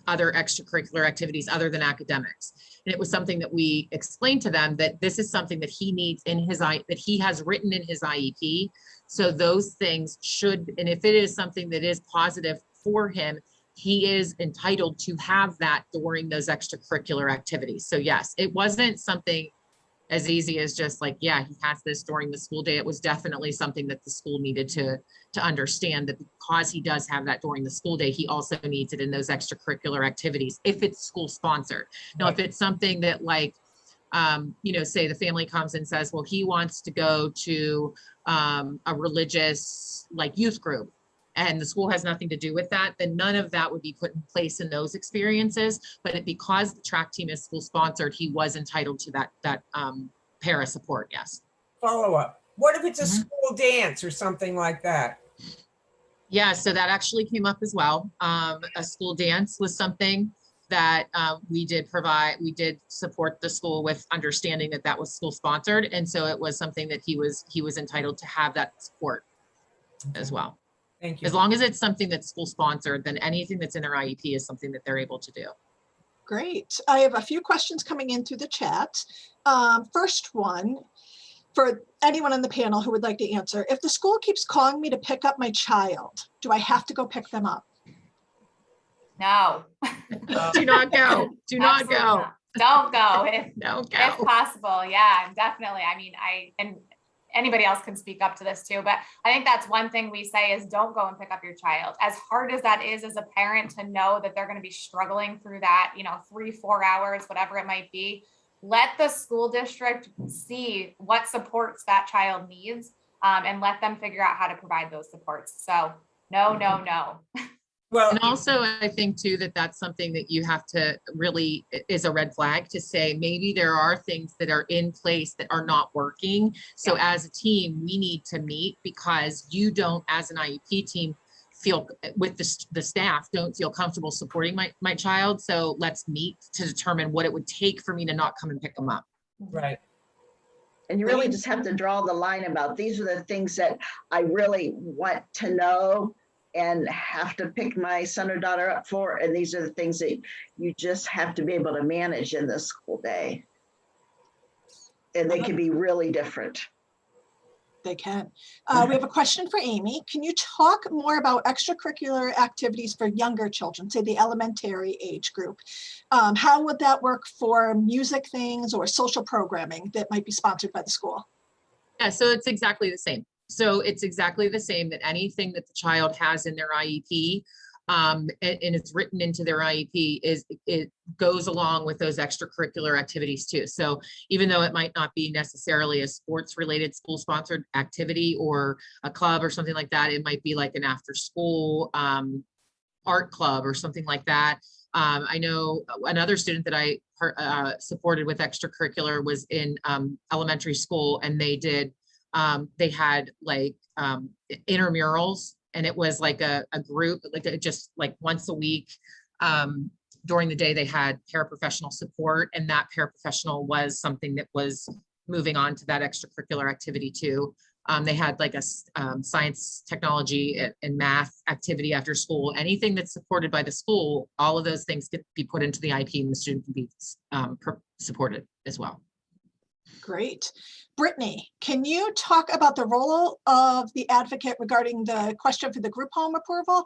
[SPEAKER 5] other extracurricular activities other than academics. And it was something that we explained to them that this is something that he needs in his that he has written in his IEP. So those things should, and if it is something that is positive for him, he is entitled to have that during those extracurricular activities. So yes, it wasn't something as easy as just like, yeah, he has this during the school day. It was definitely something that the school needed to understand that because he does have that during the school day, he also needs it in those extracurricular activities if it's school sponsored. Now, if it's something that like, say the family comes and says, well, he wants to go to a religious like youth group and the school has nothing to do with that, then none of that would be put in place in those experiences. But because the track team is school sponsored, he was entitled to that para support, yes.
[SPEAKER 4] Follow up. What if it's a school dance or something like that?
[SPEAKER 5] Yeah, so that actually came up as well. A school dance was something that we did support the school with understanding that that was school sponsored. And so it was something that he was entitled to have that support as well.
[SPEAKER 4] Thank you.
[SPEAKER 5] As long as it's something that's school sponsored, then anything that's in their IEP is something that they're able to do.
[SPEAKER 1] Great. I have a few questions coming in through the chat. First one, for anyone on the panel who would like to answer, if the school keeps calling me to pick up my child, do I have to go pick them up?
[SPEAKER 3] No.
[SPEAKER 5] Do not go. Do not
[SPEAKER 3] Absolutely
[SPEAKER 5] go.
[SPEAKER 3] not. Don't go
[SPEAKER 5] Don't
[SPEAKER 3] if
[SPEAKER 5] go.
[SPEAKER 3] possible. Yeah, definitely. I mean, and anybody else can speak up to this too, but I think that's one thing we say is don't go and pick up your child. As hard as that is as a parent to know that they're going to be struggling through that, 3-4 hours, whatever it might be, let the school district see what supports that child needs, and let them figure out how to provide those supports. So no.
[SPEAKER 4] Well,
[SPEAKER 5] And also, I think too, that that's something that you have to really is a red flag to say, maybe there are things that are in place that are not working. So as a team, we need to meet because you don't, as an IEP team, feel with the staff don't feel comfortable supporting my child. So let's meet to determine what it would take for me to not come and pick them up.
[SPEAKER 4] right.
[SPEAKER 2] And you really just have to draw the line about these are the things that I really want to know and have to pick my son or daughter up for. And these are the things that you just have to be able to manage in the school day. And they can be really different.
[SPEAKER 1] They can. We have a question for Amy. Can you talk more about extracurricular activities for younger children, say the elementary age group? How would that work for music things or social programming that might be sponsored by the school?
[SPEAKER 5] Yeah, so it's exactly the same. So it's exactly the same that anything that the child has in their IEP, and it's written into their IEP, it goes along with those extracurricular activities too. So even though it might not be necessarily a sports related school sponsored activity or a club or something like that, it might be like an after school art club or something like that. I know another student that I supported with extracurricular was in elementary school, and they had like intramurals, and it was like a group, like just like once a week. During the day, they had paraprofessional support, and that paraprofessional was something that was moving on to that extracurricular activity too. They had like a science, technology, and math activity after school. Anything that's supported by the school, all of those things could be put into the IP, and the student can be supported as well.
[SPEAKER 1] Great. Brittany, can you talk about the role of the advocate regarding the question for the group home approval?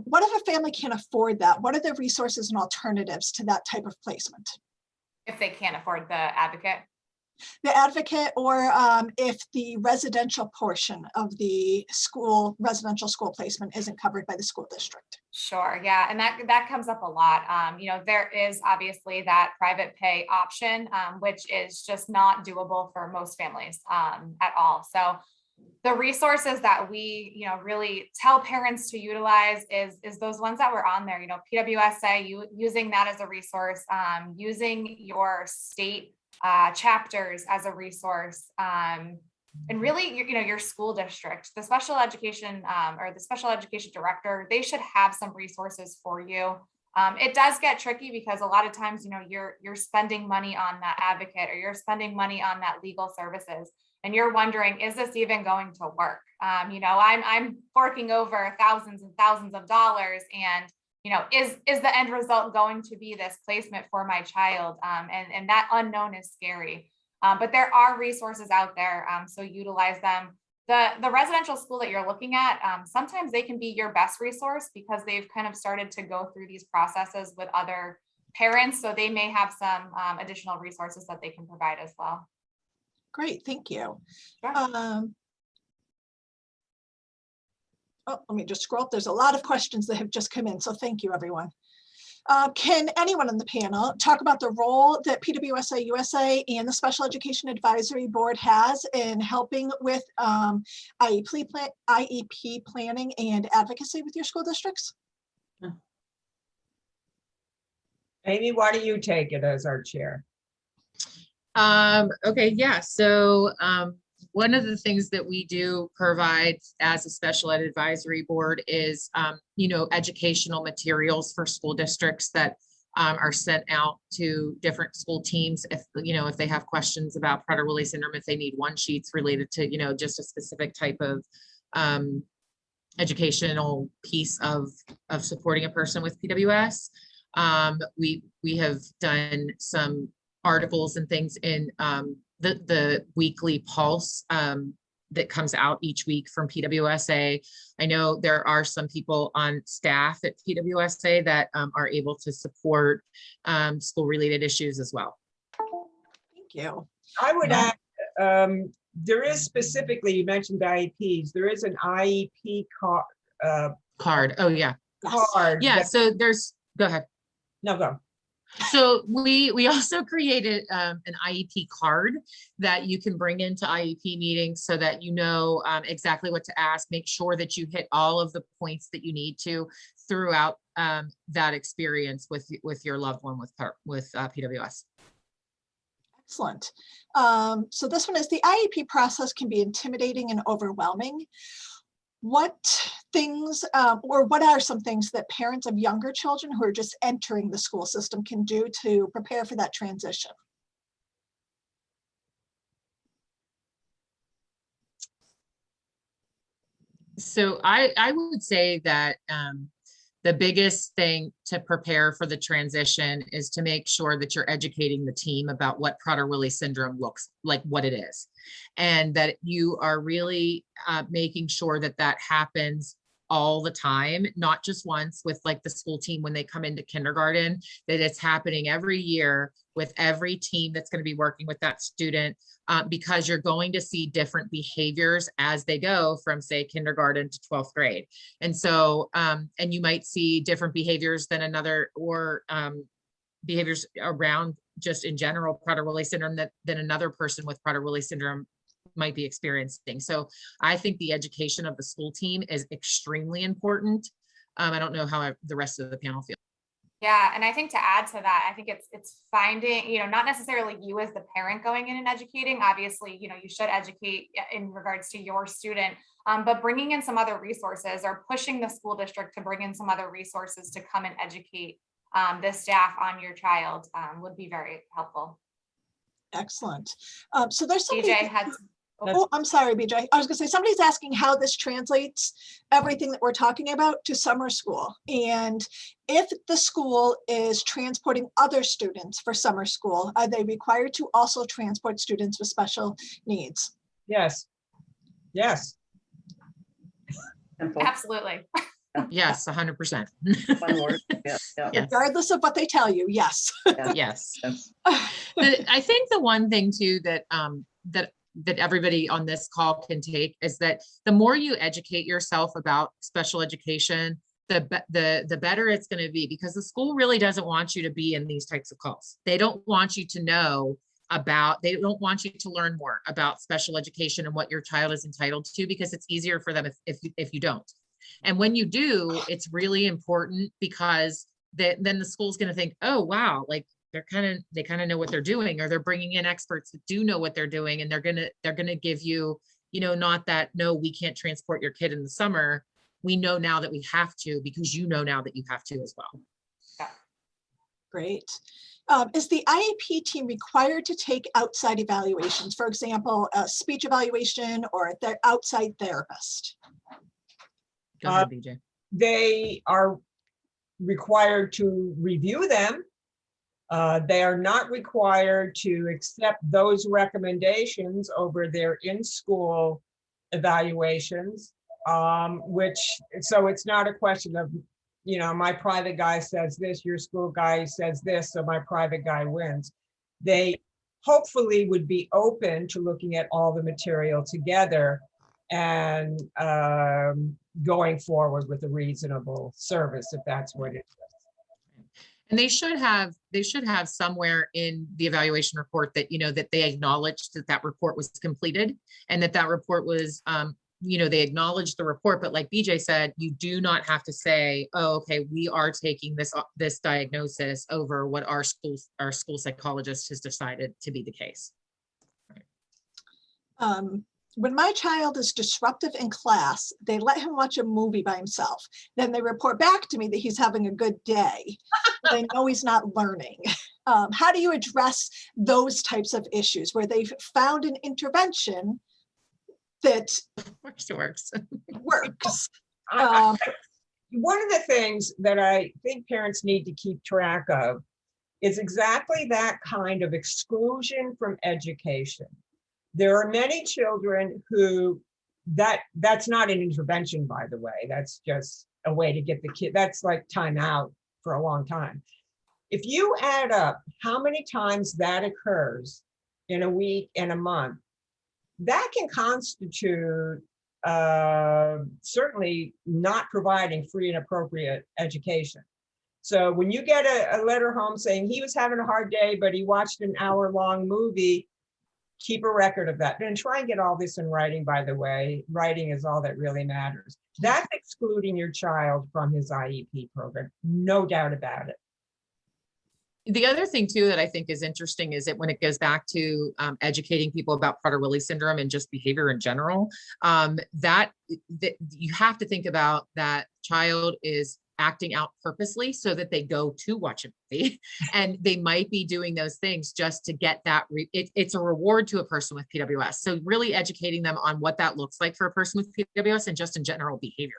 [SPEAKER 1] What if a family can't afford that? What are the resources and alternatives to that type of placement?
[SPEAKER 3] If they can't afford the advocate.
[SPEAKER 1] The advocate, or if the residential portion of the residential school placement isn't covered by the school district.
[SPEAKER 3] Sure, yeah, and that comes up a lot. There is obviously that private pay option, which is just not doable for most families at all. So the resources that we, really tell parents to utilize is those ones that were on there. PWSA, using that as a resource, using your state chapters as a resource, and really, your school district, the special education or the special education director, they should have some resources for you. It does get tricky because a lot of times, you're spending money on that advocate, or you're spending money on that legal services, and you're wondering, is this even going to work? I'm forking over thousands and thousands of dollars, and is the end result going to be this placement for my child? And that unknown is scary. But there are resources out there, so utilize them. The residential school that you're looking at, sometimes they can be your best resource because they've kind of started to go through these processes with other parents. So they may have some additional resources that they can provide as well.
[SPEAKER 1] Great, thank you.
[SPEAKER 3] Sure.
[SPEAKER 1] Let me just scroll up. There's a lot of questions that have just come in, so thank you, everyone. Can anyone on the panel talk about the role that PWSA USA and the Special Education Advisory Board has in helping with IEP planning and advocacy with your school districts?
[SPEAKER 4] Amy, why don't you take it as our chair?
[SPEAKER 5] Okay, yeah. So one of the things that we do provide as a special ed advisory board is, educational materials for school districts that are sent out to different school teams. If they have questions about Prader-Willi syndrome, if they need one sheets related to, just a specific type of educational piece of supporting a person with PWS. We have done some articles and things in the weekly pulse that comes out each week from PWSA. I know there are some people on staff at PWSA that are able to support school related issues as well.
[SPEAKER 1] Thank you.
[SPEAKER 4] I would add, there is specifically, you mentioned IEPs, there is an IEP
[SPEAKER 5] Card. Oh, yeah.
[SPEAKER 4] card.
[SPEAKER 5] Yeah.
[SPEAKER 4] that-
[SPEAKER 5] So go ahead.
[SPEAKER 4] No, go.
[SPEAKER 5] So we also created an IEP card that you can bring into IEP meetings so that you know exactly what to ask. Make sure that you hit all of the points that you need to throughout that experience with your loved one with PWS.
[SPEAKER 1] Excellent. So this one is the IEP process can be intimidating and overwhelming. What things or what are some things that parents of younger children who are just entering the school system can do to prepare for that transition?
[SPEAKER 5] So I would say that the biggest thing to prepare for the transition is to make sure that you're educating the team about what Prader-Willi syndrome looks like, what it is, and that you are really making sure that that happens all the time, not just once with like the school team when they come into kindergarten, that it's happening every year with every team that's going to be working with that student, because you're going to see different behaviors as they go from, say, kindergarten to 12th grade. And so, and you might see different behaviors than another, or behaviors around just in general Prader-Willi syndrome than another person with Prader-Willi syndrome might be experiencing. So I think the education of the school team is extremely important. I don't know how the rest of the panel feels.
[SPEAKER 3] Yeah, and I think to add to that, I think it's finding, not necessarily you as the parent going in and educating. Obviously, you should educate in regards to your student, but bringing in some other resources or pushing the school district to bring in some other resources to come and educate the staff on your child would be very helpful.
[SPEAKER 1] Excellent. So there's somebody.
[SPEAKER 3] BJ had.
[SPEAKER 1] Oh, I'm sorry, BJ. I was going to say, somebody's asking how this translates everything that we're talking about to summer school. And if the school is transporting other students for summer school, are they required to also transport students with special needs?
[SPEAKER 4] Yes. Yes.
[SPEAKER 2] Simple.
[SPEAKER 3] Absolutely.
[SPEAKER 5] Yes, 100%.
[SPEAKER 2] One word. Yeah, yeah.
[SPEAKER 5] Yes.
[SPEAKER 1] Regardless of what they tell you, yes.
[SPEAKER 5] Yes.
[SPEAKER 2] Yes.
[SPEAKER 5] I think the one thing too that that everybody on this call can take is that the more you educate yourself about special education, the better it's going to be, because the school really doesn't want you to be in these types of calls. They don't want you to know about, they don't want you to learn more about special education and what your child is entitled to, because it's easier for them if you don't. And when you do, it's really important, because then the school's going to think, oh, wow, like they kind of know what they're doing, or they're bringing in experts that do know what they're doing. And they're going to give you, not that, no, we can't transport your kid in the summer. We know now that we have to, because now that you have to as well.
[SPEAKER 3] Yeah.
[SPEAKER 1] Great. Is the IEP team required to take outside evaluations? For example, a speech evaluation or their outside therapist?
[SPEAKER 5] Go ahead, BJ.
[SPEAKER 4] They are required to review them. They are not required to accept those recommendations over their in-school evaluations, so it's not a question of, my private guy says this, your school guy says this, so my private guy wins. They hopefully would be open to looking at all the material together and going forward with a reasonable service, if that's what it is.
[SPEAKER 5] And they should have somewhere in the evaluation report that, that they acknowledged that report was completed, and that report was, they acknowledged the report. But like BJ said, you do not have to say, oh, okay, we are taking this diagnosis over what our school psychologist has decided to be the case.
[SPEAKER 1] When my child is disruptive in class, they let him watch a movie by himself. Then they report back to me that he's having a good day. They know he's not learning. How do you address those types of issues where they've found an intervention that
[SPEAKER 5] Works.
[SPEAKER 1] works?
[SPEAKER 4] One of the things that I think parents need to keep track of is exactly that kind of exclusion from education. There are many children who, that's not an intervention, by the way, that's just a way to get the kid, that's like time out for a long time. If you add up how many times that occurs in a week and a month, that can constitute certainly not providing free and appropriate education. So when you get a letter home saying he was having a hard day, but he watched an hour-long movie, keep a record of that. And try and get all this in writing, by the way. Writing is all that really matters. That's excluding your child from his IEP program, no doubt about it.
[SPEAKER 5] The other thing too that I think is interesting is that when it goes back to educating people about Prader-Willi syndrome and just behavior in general, that you have to think about that child is acting out purposely so that they go to watch a movie, and they might be doing those things just to get that. It's a reward to a person with PWS. So really educating them on what that looks like for a person with PWS and just in general behavior.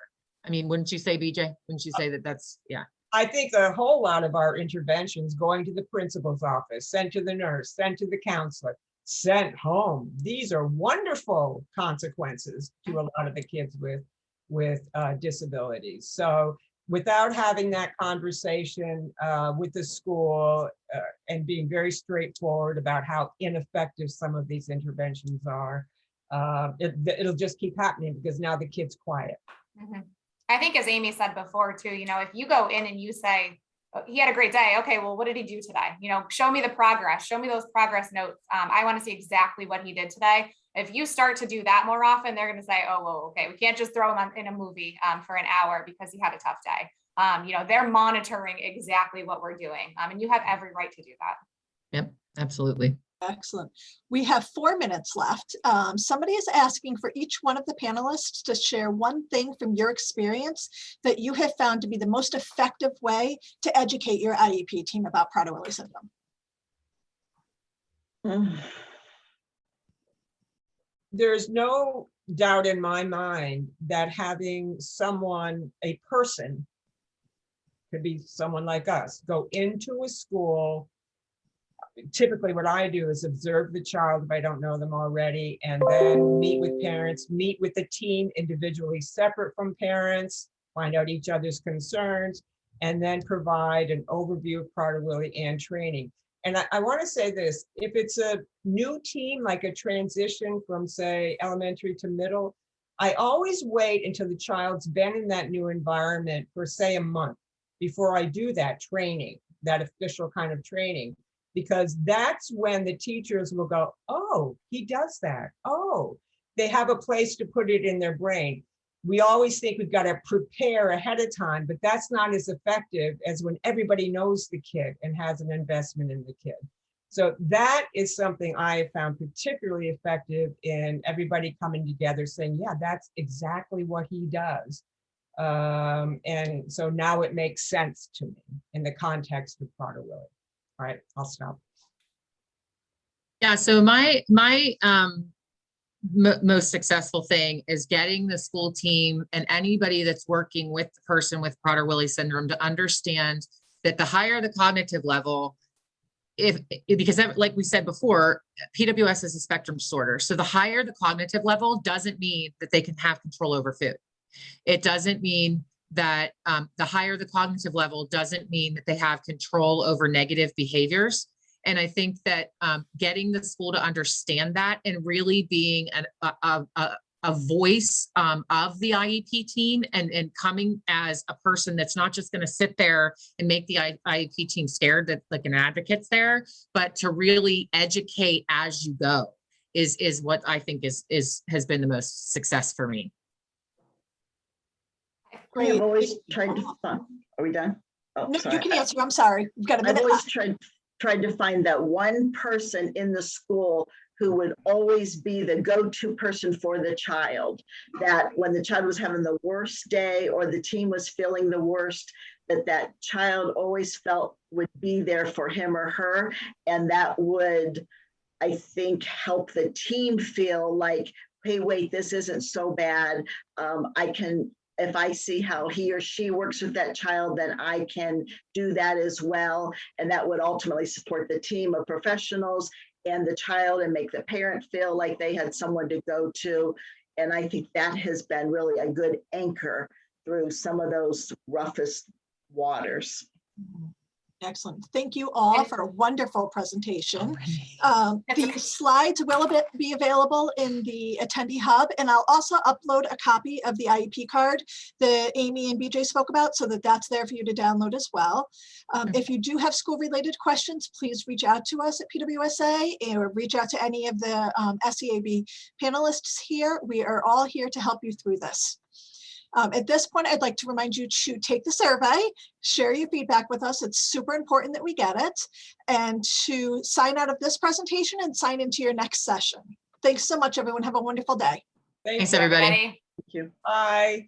[SPEAKER 5] I mean, wouldn't you say, BJ? Wouldn't you say that that's, yeah.
[SPEAKER 4] I think a whole lot of our interventions going to the principal's office, sent to the nurse, sent to the counselor, sent home. These are wonderful consequences to a lot of the kids with disabilities. So without having that conversation with the school and being very straightforward about how ineffective some of these interventions are, it'll just keep happening because now the kid's quiet.
[SPEAKER 3] Mm-hmm. I think as Amy said before too, you know, if you go in and you say, oh, he had a great day. Okay, well, what did he do today? You know, show me the progress, show me those progress notes. I want to see exactly what he did today. If you start to do that more often, they're going to say, oh, well, okay, we can't just throw him in a movie for an hour because he had a tough day. You know, they're monitoring exactly what we're doing. And you have every right to do that.
[SPEAKER 5] Yep, absolutely.
[SPEAKER 1] Excellent. We have 4 minutes left. Somebody is asking for each one of the panelists to share one thing from your experience that you have found to be the most effective way to educate your IEP team about Prader-Willi syndrome.
[SPEAKER 4] There's no doubt in my mind that having someone, a person, could be someone like us, go into a school. Typically what I do is observe the child if I don't know them already, and then meet with parents, meet with the team individually separate from parents, find out each other's concerns, and then provide an overview of Prader-Willi and training. And I want to say this, if it's a new team, like a transition from say elementary to middle, I always wait until the child's been in that new environment for say a month before I do that training, that official kind of training. Because that's when the teachers will go, oh, he does that. Oh, they have a place to put it in their brain. We always think we've got to prepare ahead of time, but that's not as effective as when everybody knows the kid and has an investment in the kid. So that is something I have found particularly effective in everybody coming together saying, yeah, that's exactly what he does. And so now it makes sense to me in the context of Prader-Willi. All right, I'll stop.
[SPEAKER 5] Yeah, so my most successful thing is getting the school team and anybody that's working with the person with Prader-Willi syndrome to understand that the higher the cognitive level, because like we said before, PWS is a spectrum disorder. So the higher the cognitive level doesn't mean that they can have control over food. It doesn't mean that the higher the cognitive level doesn't mean that they have control over negative behaviors. And I think that getting the school to understand that and really being a voice of the IEP team and coming as a person that's not just going to sit there and make the IEP team scared that like an advocate's there, but to really educate as you go is what I think has been the most success for me.
[SPEAKER 2] I have always tried to find, are we done? Oh,
[SPEAKER 1] No,
[SPEAKER 2] sorry.
[SPEAKER 1] you can answer. I'm sorry. We've got a
[SPEAKER 2] I've
[SPEAKER 1] minute
[SPEAKER 2] always
[SPEAKER 1] left.
[SPEAKER 2] tried to find that one person in the school who would always be the go-to person for the child, that when the child was having the worst day or the team was feeling the worst, that child always felt would be there for him or her. And that would, I think, help the team feel like, hey, wait, this isn't so bad. If I see how he or she works with that child, then I can do that as well. And that would ultimately support the team of professionals and the child and make the parent feel like they had someone to go to. And I think that has been really a good anchor through some of those roughest waters.
[SPEAKER 1] Excellent. Thank you all
[SPEAKER 3] And-
[SPEAKER 1] for a wonderful presentation.
[SPEAKER 5] Already.
[SPEAKER 3] That's
[SPEAKER 1] The
[SPEAKER 3] okay.
[SPEAKER 1] slides will be available in the attendee hub, and I'll also upload a copy of the IEP card that Amy and BJ spoke about, so that that's there for you to download as well. If you do have school-related questions, please reach out to us at PWSA or reach out to any of the SEAB panelists here. We are all here to help you through this. At this point, I'd like to remind you to take the survey, share your feedback with us. It's super important that we get it, and to sign out of this presentation and sign into your next session. Thanks so much, everyone. Have a wonderful day.
[SPEAKER 4] Thank
[SPEAKER 5] Thanks,
[SPEAKER 4] you.
[SPEAKER 5] everybody.
[SPEAKER 3] Everybody.
[SPEAKER 2] Thank you.
[SPEAKER 4] Bye.